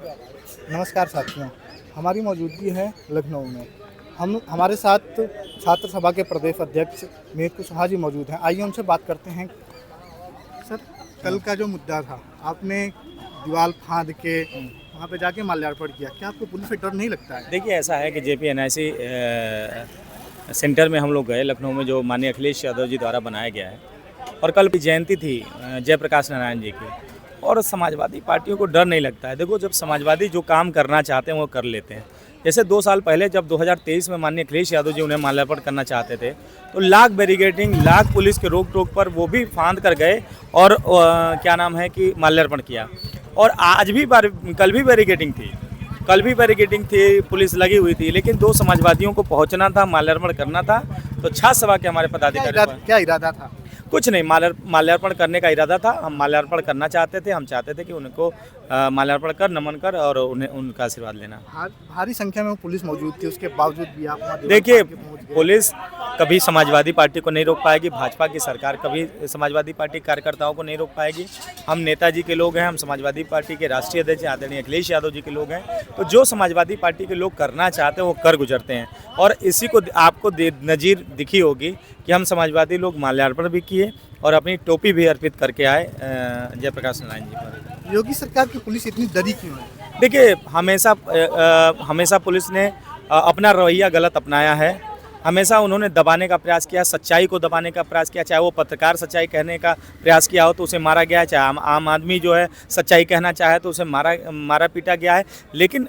नमस्कार साथियों, हमारी मौजूदगी है लखनऊ में। हमारे साथ छात्र सभा के प्रदेश अध्यक्ष मीर कुशवाहा जी मौजूद हैं। आइए उनसे बात करते हैं। सर, कल का जो मुद्दा था, आपने दीवार फांद के वहाँ पे जाके माल्यार्पण किया, क्या आपको पुलिस से डर नहीं लगता है? देखिए, ऐसा है कि JP NIC सेंटर में हम लोग गए लखनऊ में, जो माननीय अखिलेश यादव जी द्वारा बनाया गया है, और कल की जयंती थी जयप्रकाश नारायण जी की। और समाजवादी पार्टियों को डर नहीं लगता है। देखो, जब समाजवादी जो काम करना चाहते हैं वो कर लेते हैं। जैसे 2 साल पहले जब 2023 में माननीय अखिलेश यादव जी उन्हें माल्यार्पण करना चाहते थे, तो लाख बैरिकेडिंग, लाख पुलिस के रोक टोक पर वो भी फांद कर गए और क्या नाम है कि माल्यार्पण किया। और आज भी कल भी बैरिकेडिंग थी, पुलिस लगी हुई थी, लेकिन 2 समाजवादियों को पहुंचना था, माल्यार्पण करना था। तो छात्र सभा के हमारे पदाधिकारी क्या इरादा था? कुछ नहीं, माल्यार्पण करने का इरादा था। हम माल्यार्पण करना चाहते थे। हम चाहते थे कि उनको माल्यार्पण कर, नमन कर और उन्हें उनका आशीर्वाद लेना। भारी संख्या में पुलिस मौजूद थी, उसके बावजूद भी आप वहाँ देखिए, दीवार फांद के पहुँच गए। पुलिस कभी समाजवादी पार्टी को नहीं रोक पाएगी। भाजपा की सरकार कभी समाजवादी पार्टी के कार्यकर्ताओं को नहीं रोक पाएगी। हम नेताजी के लोग हैं, हम समाजवादी पार्टी के राष्ट्रीय अध्यक्ष आदरणीय अखिलेश यादव जी के लोग हैं। तो जो समाजवादी पार्टी के लोग करना चाहते हैं वो कर गुजरते हैं। और इसी को आपको नज़ीर दिखी होगी कि हम समाजवादी लोग माल्यार्पण भी किए और अपनी टोपी भी अर्पित करके आए जयप्रकाश नारायण जी पर। योगी सरकार की पुलिस इतनी डरी क्यों है? देखिए, हमेशा पुलिस ने अपना रवैया गलत अपनाया है। हमेशा उन्होंने दबाने का प्रयास किया, सच्चाई को दबाने का प्रयास किया। चाहे वो पत्रकार सच्चाई कहने का प्रयास किया हो तो उसे मारा गया है, चाहे आम आदमी जो है सच्चाई कहना चाहे तो उसे मारा पीटा गया है। लेकिन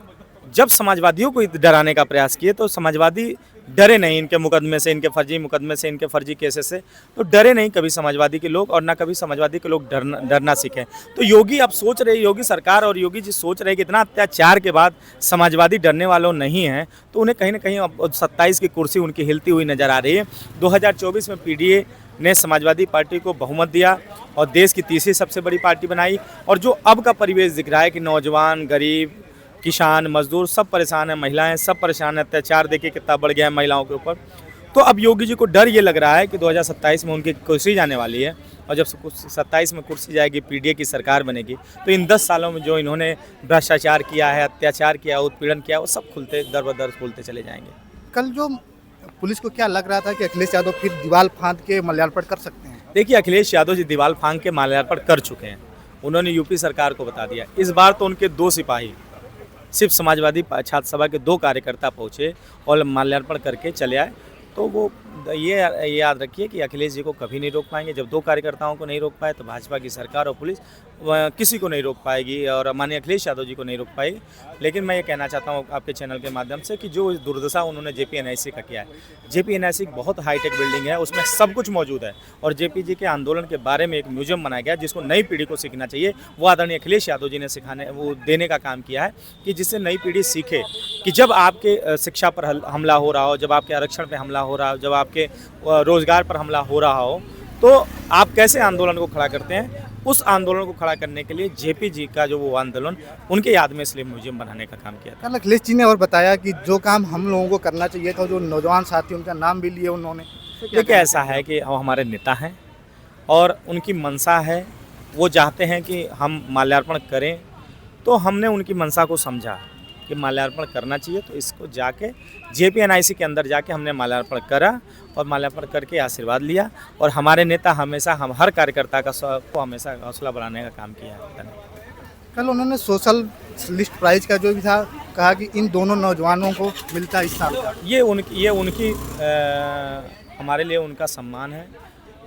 जब समाजवादियों को डराने का प्रयास किए तो समाजवादी डरे नहीं। इनके मुकदमे से, इनके फर्जी मुकदमे से, इनके फर्जी केसेस से तो डरे नहीं कभी समाजवादी के लोग, और ना कभी समाजवादी के लोग डरना सीखे। तो योगी अब सोच रहे, योगी सरकार और योगी जी सोच रहे कि इतना अत्याचार के बाद समाजवादी डरने वालों नहीं हैं, तो उन्हें कहीं ना कहीं अब 27 की कुर्सी उनकी हिलती हुई नजर आ रही है। 2024 में PDA ने समाजवादी पार्टी को बहुमत दिया और देश की तीसरी सबसे बड़ी पार्टी बनाई। और जो अब का परिवेश दिख रहा है कि नौजवान, गरीब, किसान, मजदूर सब परेशान हैं, महिलाएं सब परेशान हैं। अत्याचार देखिए कितना बढ़ गया है महिलाओं के ऊपर। तो अब योगी जी को डर ये लग रहा है कि 2027 में उनकी कुर्सी जाने वाली है, और जब 27 में कुर्सी जाएगी, PDA की सरकार बनेगी, तो इन 10 सालों में जो इन्होंने भ्रष्टाचार किया है, अत्याचार किया, उत्पीड़न किया, वो सब दर ब दर खुलते चले जाएंगे। कल जो पुलिस को क्या लग रहा था कि अखिलेश यादव फिर दीवार फांद के माल्यार्पण कर सकते हैं? देखिए, अखिलेश यादव जी दीवार फांद के माल्यार्पण कर चुके हैं। उन्होंने UP सरकार को बता दिया। इस बार तो उनके 2 सिपाही, सिर्फ समाजवादी छात्र सभा के 2 कार्यकर्ता पहुँचे और माल्यार्पण करके चले आए। तो वो ये याद रखिए कि अखिलेश जी को कभी नहीं रोक पाएंगे। जब 2 कार्यकर्ताओं को नहीं रोक पाए तो भाजपा की सरकार और पुलिस किसी को नहीं रोक पाएगी, और माननीय अखिलेश यादव जी को नहीं रोक पाएगी। लेकिन मैं ये कहना चाहता हूँ आपके चैनल के माध्यम से कि जो दुर्दशा उन्होंने JP NIC का किया है, JP NIC बहुत हाईटेक बिल्डिंग है, उसमें सब कुछ मौजूद है। और JP जी के आंदोलन के बारे में एक म्यूजियम बनाया गया जिसको नई पीढ़ी को सीखना चाहिए। वो आदरणीय अखिलेश यादव जी ने वो देने का काम किया है कि जिससे नई पीढ़ी सीखे कि जब आपके शिक्षा पर हमला हो रहा हो, जब आपके आरक्षण पर हमला हो रहा हो, जब आपके रोजगार पर हमला हो रहा हो, तो आप कैसे आंदोलन को खड़ा करते हैं। उस आंदोलन को खड़ा करने के लिए JP जी का जो वो आंदोलन उनके याद में इसलिए म्यूजियम बनाने का काम किया था। कल अखिलेश जी ने और बताया कि जो काम हम लोगों को करना चाहिए था, जो नौजवान साथी उनका नाम भी लिए उन्होंने। देखिए, ऐसा है कि वो हमारे नेता हैं और उनकी मंशा है, वो चाहते हैं कि हम माल्यार्पण करें, तो हमने उनकी मंशा को समझा कि माल्यार्पण करना चाहिए। तो इसको जाके JP NIC के अंदर जाके हमने माल्यार्पण करा और माल्यार्पण करके आशीर्वाद लिया। और हमारे नेता हमेशा हम हर कार्यकर्ता को हमेशा हौसला बढ़ाने का काम किया है। कल उन्होंने सोशल लिस्ट प्राइज का जो भी था, कहा कि इन दोनों नौजवानों को मिलता है इस साल का। ये उनकी हमारे लिए उनका सम्मान है।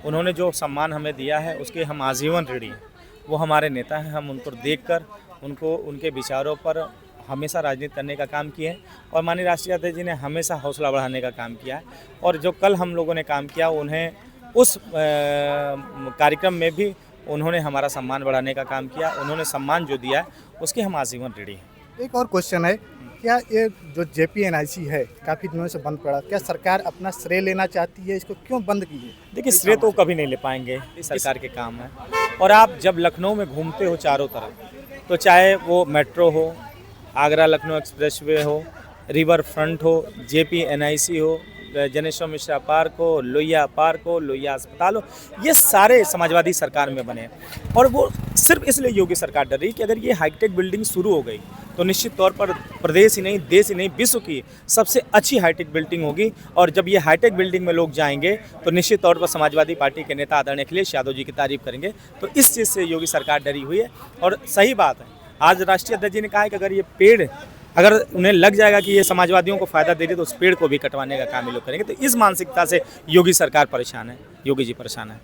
उन्होंने जो सम्मान हमें दिया है उसके हम आजीवन ऋणी हैं। वो हमारे नेता हैं। हम उनको देखकर उनके विचारों पर हमेशा राजनीति करने का काम किया है, और माननीय राष्ट्रीय अध्यक्ष जी ने हमेशा हौसला बढ़ाने का काम किया है। और जो कल हम लोगों ने काम किया, उन्हें उस कार्यक्रम में भी उन्होंने हमारा सम्मान बढ़ाने का काम किया। उन्होंने सम्मान जो दिया उसके हम आजीवन ऋणी हैं। एक और क्वेश्चन है, क्या ये जो JP NIC है काफ़ी दिनों से बंद पड़ा, क्या सरकार अपना श्रेय लेना चाहती है? इसको क्यों बंद की है? देखिए, श्रेय तो कभी नहीं ले पाएंगे, सरकार के काम है। और आप जब लखनऊ में घूमते हो चारों तरफ, तो चाहे वो मेट्रो हो, आगरा लखनऊ एक्सप्रेसवे हो, रिवर फ्रंट हो, JP NIC हो, जनेश्वर मिश्रा पार्क हो, लोहिया पार्क हो, लोहिया अस्पताल हो, ये सारे समाजवादी सरकार में बने। और वो सिर्फ इसलिए योगी सरकार डर रही कि अगर ये हाईटेक बिल्डिंग शुरू हो गई तो निश्चित तौर पर प्रदेश ही नहीं, देश ही नहीं, विश्व की सबसे अच्छी हाईटेक बिल्डिंग होगी। और जब ये हाईटेक बिल्डिंग में लोग जाएंगे तो निश्चित तौर पर समाजवादी पार्टी के नेता आदरणीय अखिलेश यादव जी की तारीफ करेंगे। तो इस चीज़ से योगी सरकार डरी हुई है और सही बात है। आज राष्ट्रीय अध्यक्ष जी ने कहा है कि अगर ये पेड़ अगर उन्हें लग जाएगा कि ये समाजवादियों को फायदा दे रही है तो उस पेड़ को भी कटवाने का काम ये लोग करेंगे। तो इस मानसिकता से योगी सरकार परेशान है, योगी जी परेशान है।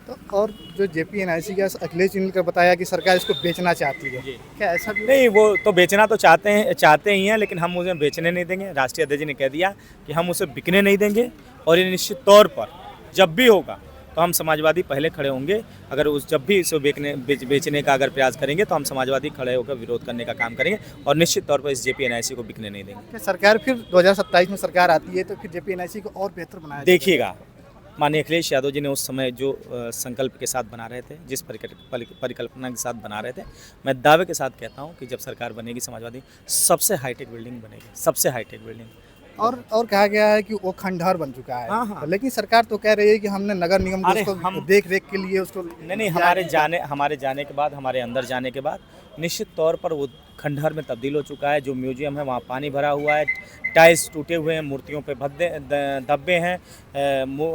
तो और जो JPNIC का अखिलेश जी ने बताया कि सरकार इसको बेचना चाहती है, क्या ऐसा भी? नहीं, वो तो बेचना तो चाहते ही हैं, लेकिन हम उसे बेचने नहीं देंगे। राष्ट्रीय अध्यक्ष जी ने कह दिया कि हम उसे बिकने नहीं देंगे और ये निश्चित तौर पर जब भी होगा तो हम समाजवादी पहले खड़े होंगे। अगर जब भी इसे बेचने का अगर प्रयास करेंगे तो हम समाजवादी खड़े होकर विरोध करने का काम करेंगे और निश्चित तौर पर इस JPNIC को बिकने नहीं देंगे। क्या सरकार फिर 2027 में सरकार आती है तो फिर JPNIC को और बेहतर बनाया जाएगा? देखिएगा, माननीय अखिलेश यादव जी ने उस समय जो संकल्प के साथ बना रहे थे, जिस परिकल्पना के साथ बना रहे थे, मैं दावे के साथ कहता हूँ कि जब सरकार बनेगी समाजवादी सबसे हाईटेक बिल्डिंग बनेगी, सबसे हाईटेक बिल्डिंग। और कहा गया है कि वो खंडहर बन चुका है। हाँ। लेकिन सरकार तो कह रही है कि हमने नगर निगम को उसको देख रेख के लिए उसको नहीं, हमारे जाने के बाद, हमारे अंदर जाने के बाद निश्चित तौर पर वो खंडहर में तब्दील हो चुका है। जो म्यूजियम है वहाँ पानी भरा हुआ है, टाइल्स टूटे हुए हैं, मूर्तियों पे धब्बे हैं,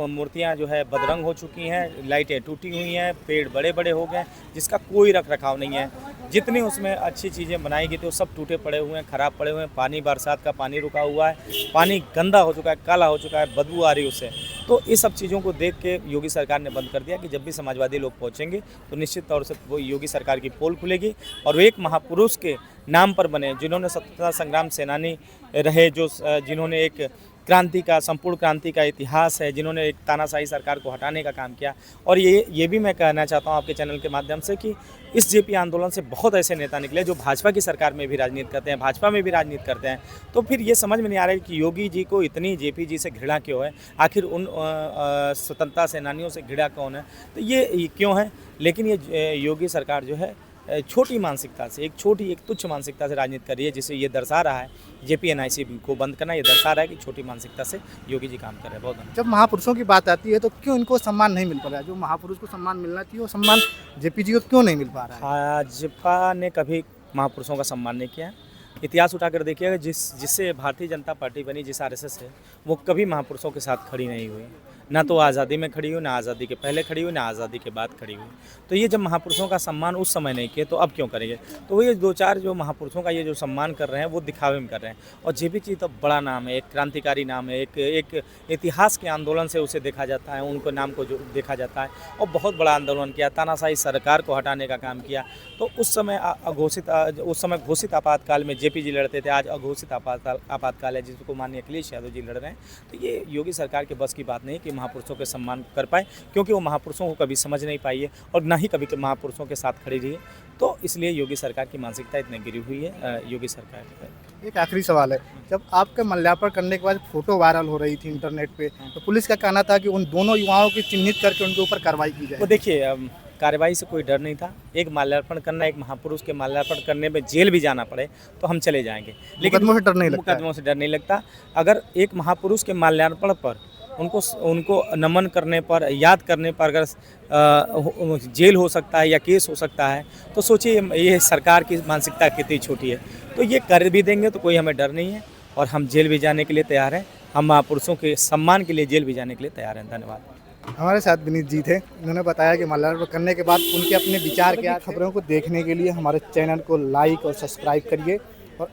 मूर्तियाँ जो है बदरंग हो चुकी हैं, लाइटें टूटी हुई हैं, पेड़ बड़े बड़े हो गए, जिसका कोई रख रखाव नहीं है। जितनी उसमें अच्छी चीज़ें बनाई गई थी वो सब टूटे पड़े हुए हैं, ख़राब पड़े हुए हैं। पानी, बरसात का पानी रुका हुआ है, पानी गंदा हो चुका है, काला हो चुका है, बदबू आ रही है उससे। तो इस सब चीज़ों को देख के योगी सरकार ने बंद कर दिया कि जब भी समाजवादी लोग पहुँचेंगे तो निश्चित तौर से वो योगी सरकार की पोल खुलेगी और वो एक महापुरुष के नाम पर बने, जिन्होंने स्वतंत्रता संग्राम सेनानी रहे, जिन्होंने एक क्रांति का, संपूर्ण क्रांति का इतिहास है, जिन्होंने एक तानाशाही सरकार को हटाने का काम किया। और ये भी मैं कहना चाहता हूँ आपके चैनल के माध्यम से कि इस JP आंदोलन से बहुत ऐसे नेता निकले जो भाजपा की सरकार में भी राजनीति करते हैं, भाजपा में भी राजनीति करते हैं। तो फिर ये समझ में नहीं आ रहा है कि योगी जी को इतनी JP जी से घृणा क्यों है, आखिर उन स्वतंत्रता सेनानियों से घृणा कौन है, तो ये क्यों है। लेकिन ये योगी सरकार जो है छोटी मानसिकता से, एक तुच्छ मानसिकता से राजनीति कर रही है, जिसे ये दर्शा रहा है JPNIC को बंद करना, ये दर्शा रहा है कि छोटी मानसिकता से योगी जी काम कर रहे हैं। बहुत जब महापुरुषों की बात आती है तो क्यों इनको सम्मान नहीं मिल पा रहा है? जो महापुरुष को सम्मान मिलना चाहिए वो सम्मान JP जी को क्यों नहीं मिल पा रहा है? भाजपा ने कभी महापुरुषों का सम्मान नहीं किया। इतिहास उठाकर देखिएगा, जिससे भारतीय जनता पार्टी बनी, जिस RSS है, वो कभी महापुरुषों के साथ खड़ी नहीं हुई। ना तो आज़ादी में खड़ी हुई, ना आज़ादी के पहले खड़ी हुई, ना आज़ादी के बाद खड़ी हुई। तो ये जब महापुरुषों का सम्मान उस समय नहीं किए तो अब क्यों करेंगे। तो ये 2-4 जो महापुरुषों का ये जो सम्मान कर रहे हैं वो दिखावे में कर रहे हैं। और JP जी तो बड़ा नाम है, एक क्रांतिकारी नाम है, एक इतिहास के आंदोलन से उसे देखा जाता है, उनके नाम को जो देखा जाता है, और बहुत बड़ा आंदोलन किया, तानाशाही सरकार को हटाने का काम किया। तो उस समय घोषित आपातकाल में JP जी लड़ते थे, आज अघोषित आपातकाल है जिसको माननीय अखिलेश यादव जी लड़ रहे हैं। तो ये योगी सरकार के बस की बात नहीं कि महापुरुषों के सम्मान कर पाए, क्योंकि वो महापुरुषों को कभी समझ नहीं पाई है और ना ही कभी महापुरुषों के साथ खड़ी रही है। तो इसलिए योगी सरकार की मानसिकता इतनी गिरी हुई है। योगी सरकार। एक आखिरी सवाल है, जब आपका माल्यार्पण करने के बाद फोटो वायरल हो रही थी इंटरनेट पे, तो पुलिस का कहना था कि उन दोनों युवाओं की चिन्हित करके उनके ऊपर कार्रवाई की जाए। वो देखिए, कार्रवाई से कोई डर नहीं था। एक माल्यार्पण करना, एक महापुरुष के माल्यार्पण करने में जेल भी जाना पड़े तो हम चले जाएंगे, लेकिन मुकदमों से डर नहीं लगता। मुकदमों से डर नहीं लगता। अगर एक महापुरुष के माल्यार्पण पर उनको नमन करने पर, याद करने पर अगर जेल हो सकता है या केस हो सकता है, तो सोचिए ये सरकार की मानसिकता कितनी छोटी है। तो ये कर भी देंगे तो कोई हमें डर नहीं है और हम जेल भी जाने के लिए तैयार हैं। हम महापुरुषों के सम्मान के लिए जेल भी जाने के लिए तैयार हैं। धन्यवाद। हमारे साथ विनीत जी थे, उन्होंने बताया कि माल्यार्पण करने के बाद उनके अपने विचार क्या। खबरों को देखने के लिए हमारे चैनल को लाइक और सब्सक्राइब करिए और